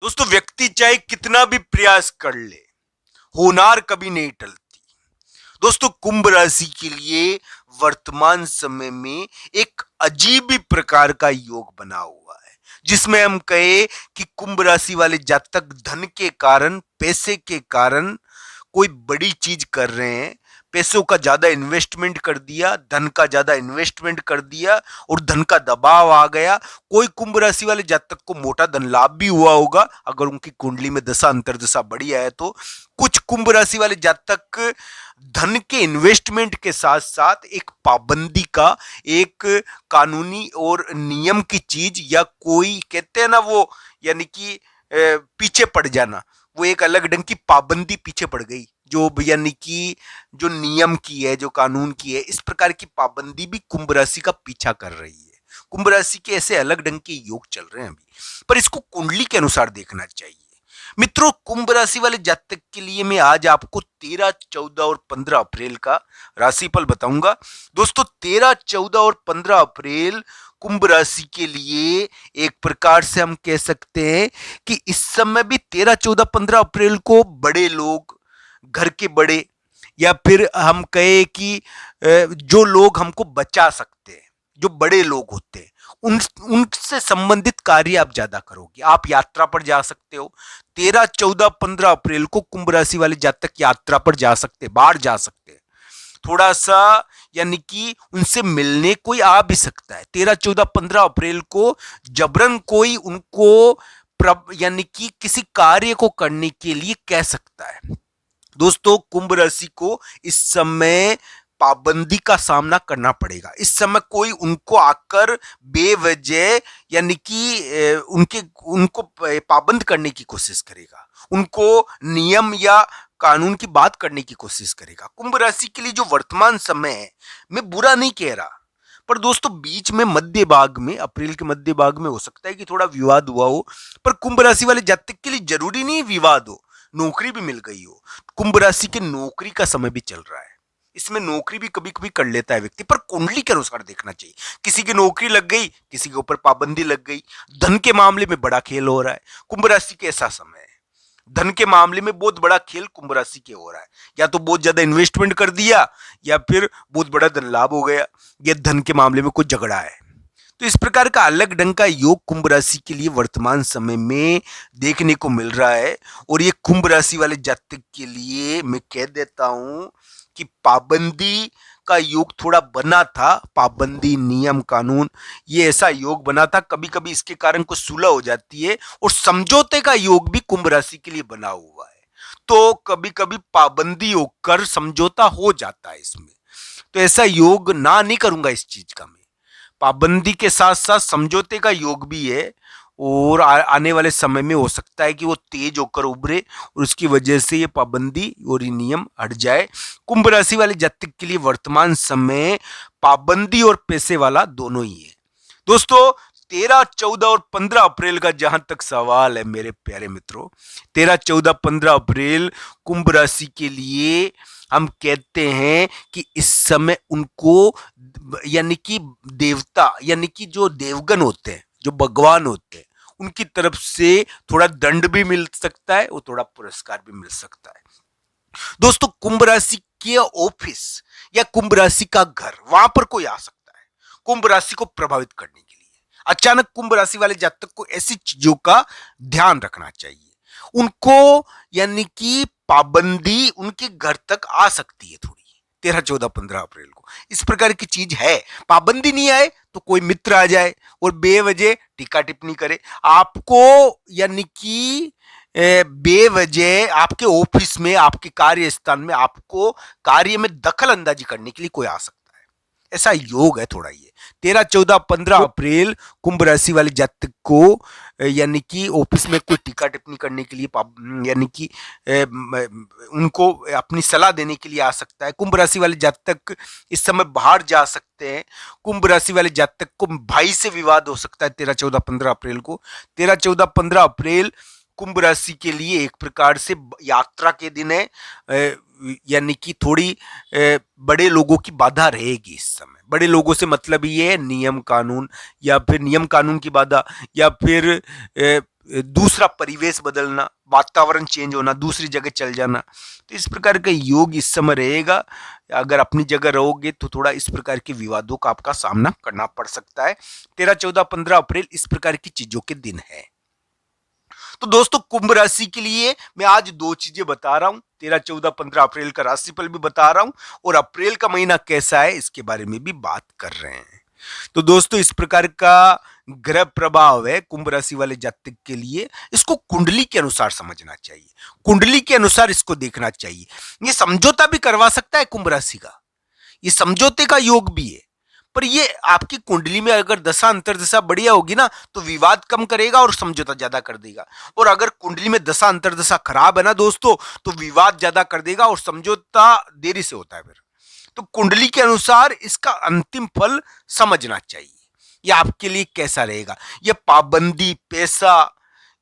दोस्तों, व्यक्ति चाहे कितना भी प्रयास कर ले, होनार कभी नहीं टलती। दोस्तों, कुंभ राशि के लिए वर्तमान समय में एक अजीब ही प्रकार का योग बना हुआ है, जिसमें हम कहे कि कुंभ राशि वाले जातक धन के कारण, पैसे के कारण कोई बड़ी चीज कर रहे हैं। पैसों का ज्यादा इन्वेस्टमेंट कर दिया, धन का ज्यादा इन्वेस्टमेंट कर दिया और धन का दबाव आ गया। कोई कुंभ राशि वाले जातक को मोटा धन लाभ भी हुआ होगा अगर उनकी कुंडली में दशा अंतर्दशा बढ़िया है तो। कुछ कुंभ राशि वाले जातक धन के इन्वेस्टमेंट के साथ साथ एक पाबंदी का, एक कानूनी और नियम की चीज, या कोई कहते हैं ना वो, यानी कि पीछे पड़ जाना, वो एक अलग ढंग की पाबंदी पीछे पड़ गई, जो यानी कि जो नियम की है, जो कानून की है, इस प्रकार की पाबंदी भी कुंभ राशि का पीछा कर रही है। कुंभ राशि के ऐसे अलग ढंग के योग चल रहे हैं अभी, पर इसको कुंडली के अनुसार देखना चाहिए। मित्रों, कुंभ राशि वाले जातक के लिए मैं आज आपको 13, 14 और 15 अप्रैल का राशिफल बताऊंगा। दोस्तों, 13, 14 और 15 अप्रैल कुंभ राशि के लिए एक प्रकार से हम कह सकते हैं कि इस समय भी 13, 14, 15 अप्रैल को बड़े लोग, घर के बड़े, या फिर हम कहे कि जो लोग हमको बचा सकते हैं, जो बड़े लोग होते हैं, उनसे संबंधित कार्य आप ज्यादा करोगे। आप यात्रा पर जा सकते हो। 13, 14, 15 अप्रैल को कुंभ राशि वाले जातक यात्रा पर जा सकते हैं, बाहर जा सकते हैं। थोड़ा सा यानी कि उनसे मिलने कोई आ भी सकता है। 13, 14, 15 अप्रैल को जबरन कोई उनको यानी कि किसी कार्य को करने के लिए कह सकता है। दोस्तों, कुंभ राशि को इस समय पाबंदी का सामना करना पड़ेगा। इस समय कोई उनको आकर बेवजह यानी कि उनको पाबंद करने की कोशिश करेगा, उनको नियम या कानून की बात करने की कोशिश करेगा। कुंभ राशि के लिए जो वर्तमान समय है, मैं बुरा नहीं कह रहा, पर दोस्तों बीच में मध्य भाग में, अप्रैल के मध्य भाग में हो सकता है कि थोड़ा विवाद हुआ हो। पर कुंभ राशि वाले जातक के लिए जरूरी नहीं विवाद हो, नौकरी भी मिल गई हो। कुंभ राशि के नौकरी का समय भी चल रहा है, इसमें नौकरी भी कभी कभी कर लेता है व्यक्ति, पर कुंडली के अनुसार देखना चाहिए। किसी की नौकरी लग गई, किसी के ऊपर पाबंदी लग गई। धन के मामले में बड़ा खेल हो रहा है। कुंभ राशि के ऐसा समय है, धन के मामले में बहुत बड़ा खेल कुंभ राशि के हो रहा है। या तो बहुत ज्यादा इन्वेस्टमेंट कर दिया, या फिर बहुत बड़ा धन लाभ हो गया, या धन के मामले में कुछ झगड़ा है। तो इस प्रकार का अलग ढंग का योग कुंभ राशि के लिए वर्तमान समय में देखने को मिल रहा है। और ये कुंभ राशि वाले जातक के लिए मैं कह देता हूं कि पाबंदी का योग थोड़ा बना था। पाबंदी, नियम, कानून, ये ऐसा योग बना था। कभी कभी इसके कारण कुछ सुलह हो जाती है, और समझौते का योग भी कुंभ राशि के लिए बना हुआ है। तो कभी कभी पाबंदी होकर समझौता हो जाता है इसमें। तो ऐसा योग ना नहीं करूंगा इस चीज का मैं। पाबंदी के साथ साथ समझौते का योग भी है, और आने वाले समय में हो सकता है कि वो तेज होकर उभरे और उसकी वजह से ये पाबंदी और ये नियम हट जाए। कुंभ राशि वाले जातक के लिए वर्तमान समय पाबंदी और पैसे वाला दोनों ही है। दोस्तों, 13, 14 और 15 अप्रैल का जहां तक सवाल है मेरे प्यारे मित्रों, 13, 14, 15 अप्रैल कुंभ राशि के लिए हम कहते हैं कि इस समय उनको यानी कि देवता, यानी कि जो देवगण होते हैं, जो भगवान होते हैं, उनकी तरफ से थोड़ा दंड भी मिल सकता है और थोड़ा पुरस्कार भी मिल सकता है। दोस्तों, कुंभ राशि के ऑफिस या कुंभ राशि का घर, वहां पर कोई आ सकता है कुंभ राशि को प्रभावित करने के लिए। अचानक कुंभ राशि वाले जातक को ऐसी चीजों का ध्यान रखना चाहिए। उनको यानी कि पाबंदी उनके घर तक आ सकती है थोड़ी, 13, 14, 15 अप्रैल को इस प्रकार की चीज है। पाबंदी नहीं आए तो कोई मित्र आ जाए और बेवजह टीका टिप्पणी करे आपको, यानी कि बेवजह आपके ऑफिस में, आपके कार्यस्थान में आपको कार्य में दखल अंदाजी करने के लिए कोई आ सकता है। ऐसा योग है थोड़ा ये। 13, 14, 15 अप्रैल कुंभ राशि वाले जातक को यानी कि ऑफिस में कोई टीका टिप्पणी करने के लिए, यानी कि उनको अपनी सलाह देने के लिए आ सकता है। कुंभ राशि वाले जातक इस समय बाहर जा सकते हैं। कुंभ राशि वाले जातक को भाई से विवाद हो सकता है 13, 14, 15 अप्रैल को। 13, 14, 15 अप्रैल कुंभ राशि के लिए एक प्रकार से यात्रा के दिन है। यानी कि थोड़ी बड़े लोगों की बाधा रहेगी इस समय। बड़े लोगों से मतलब ये है नियम कानून, या फिर नियम कानून की बाधा, या फिर दूसरा परिवेश बदलना, वातावरण चेंज होना, दूसरी जगह चल जाना। तो इस प्रकार का योग इस समय रहेगा। अगर अपनी जगह रहोगे तो थोड़ा इस प्रकार के विवादों का आपका सामना करना पड़ सकता है। 13, 14, 15 अप्रैल इस प्रकार की चीजों के दिन है। तो दोस्तों कुंभ राशि के लिए मैं आज दो चीजें बता रहा हूं। 13, 14, 15 अप्रैल का राशिफल भी बता रहा हूं, और अप्रैल का महीना कैसा है इसके बारे में भी बात कर रहे हैं। तो दोस्तों इस प्रकार का ग्रह प्रभाव है कुंभ राशि वाले जातक के लिए। इसको कुंडली के अनुसार समझना चाहिए, कुंडली के अनुसार इसको देखना चाहिए। ये समझौता भी करवा सकता है कुंभ राशि का, ये समझौते का योग भी है। पर ये आपकी कुंडली में अगर दशा अंतरदशा बढ़िया होगी ना तो विवाद कम करेगा और समझौता ज्यादा कर देगा। और अगर कुंडली में दशा अंतरदशा खराब है ना दोस्तों, तो विवाद ज्यादा कर देगा और समझौता देरी से होता है फिर। तो कुंडली के अनुसार इसका अंतिम फल समझना चाहिए, ये आपके लिए कैसा रहेगा। ये पाबंदी, पैसा,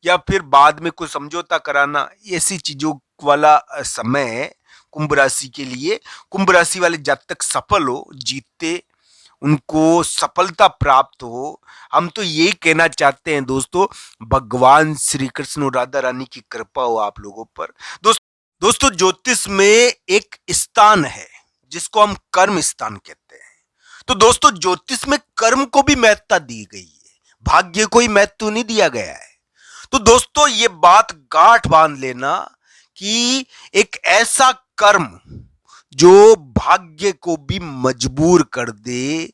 या फिर बाद में कोई समझौता कराना, ऐसी चीजों वाला समय है कुंभ राशि के लिए। कुंभ राशि वाले जातक सफल हो, जीते, उनको सफलता प्राप्त हो, हम तो यही कहना चाहते हैं दोस्तों, भगवान श्री कृष्ण और राधा रानी की कृपा हो आप लोगों पर। दोस्तों ज्योतिष में एक स्थान है जिसको हम कर्म स्थान कहते हैं। तो दोस्तों ज्योतिष में कर्म को भी महत्ता दी गई है, भाग्य को ही महत्व नहीं दिया गया है। तो दोस्तों ये बात गांठ बांध लेना कि एक ऐसा कर्म जो भाग्य को भी मजबूर कर दे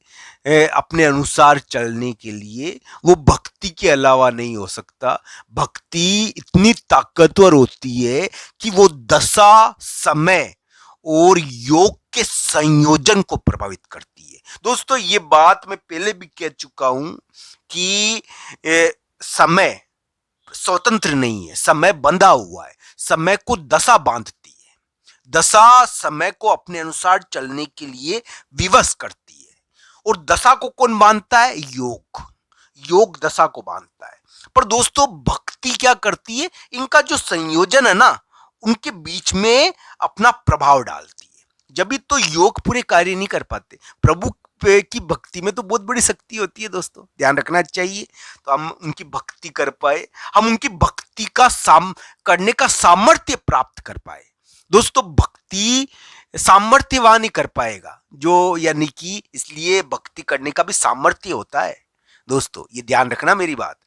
अपने अनुसार चलने के लिए, वो भक्ति के अलावा नहीं हो सकता। भक्ति इतनी ताकतवर होती है कि वो दशा, समय और योग के संयोजन को प्रभावित करती है। दोस्तों ये बात मैं पहले भी कह चुका हूं कि समय स्वतंत्र नहीं है, समय बंधा हुआ है। समय को दशा बांधती है, दशा समय को अपने अनुसार चलने के लिए विवश करती है। और दशा को कौन बांधता है? योग। योग दशा को बांधता है। पर दोस्तों भक्ति क्या करती है? इनका जो संयोजन है ना, उनके बीच में अपना प्रभाव डालती है। जब भी तो योग पूरे कार्य नहीं कर पाते। प्रभु की भक्ति में तो बहुत बड़ी शक्ति होती है दोस्तों, ध्यान रखना चाहिए। तो हम उनकी भक्ति कर पाए, हम उनकी भक्ति का करने का सामर्थ्य प्राप्त कर पाए। दोस्तों भक्ति सामर्थ्यवान ही कर पाएगा जो, यानी कि इसलिए भक्ति करने का भी सामर्थ्य होता है दोस्तों, ये ध्यान रखना मेरी बात।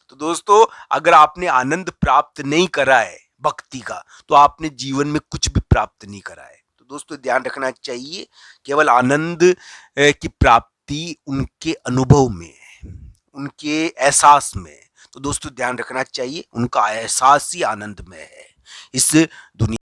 तो दोस्तों अगर आपने आनंद प्राप्त नहीं करा है भक्ति का, तो आपने जीवन में कुछ भी प्राप्त नहीं करा है। तो दोस्तों ध्यान रखना चाहिए, केवल आनंद की प्राप्ति उनके अनुभव में है, उनके एहसास में। तो दोस्तों ध्यान रखना चाहिए, उनका एहसास ही आनंद में है इस दुनिया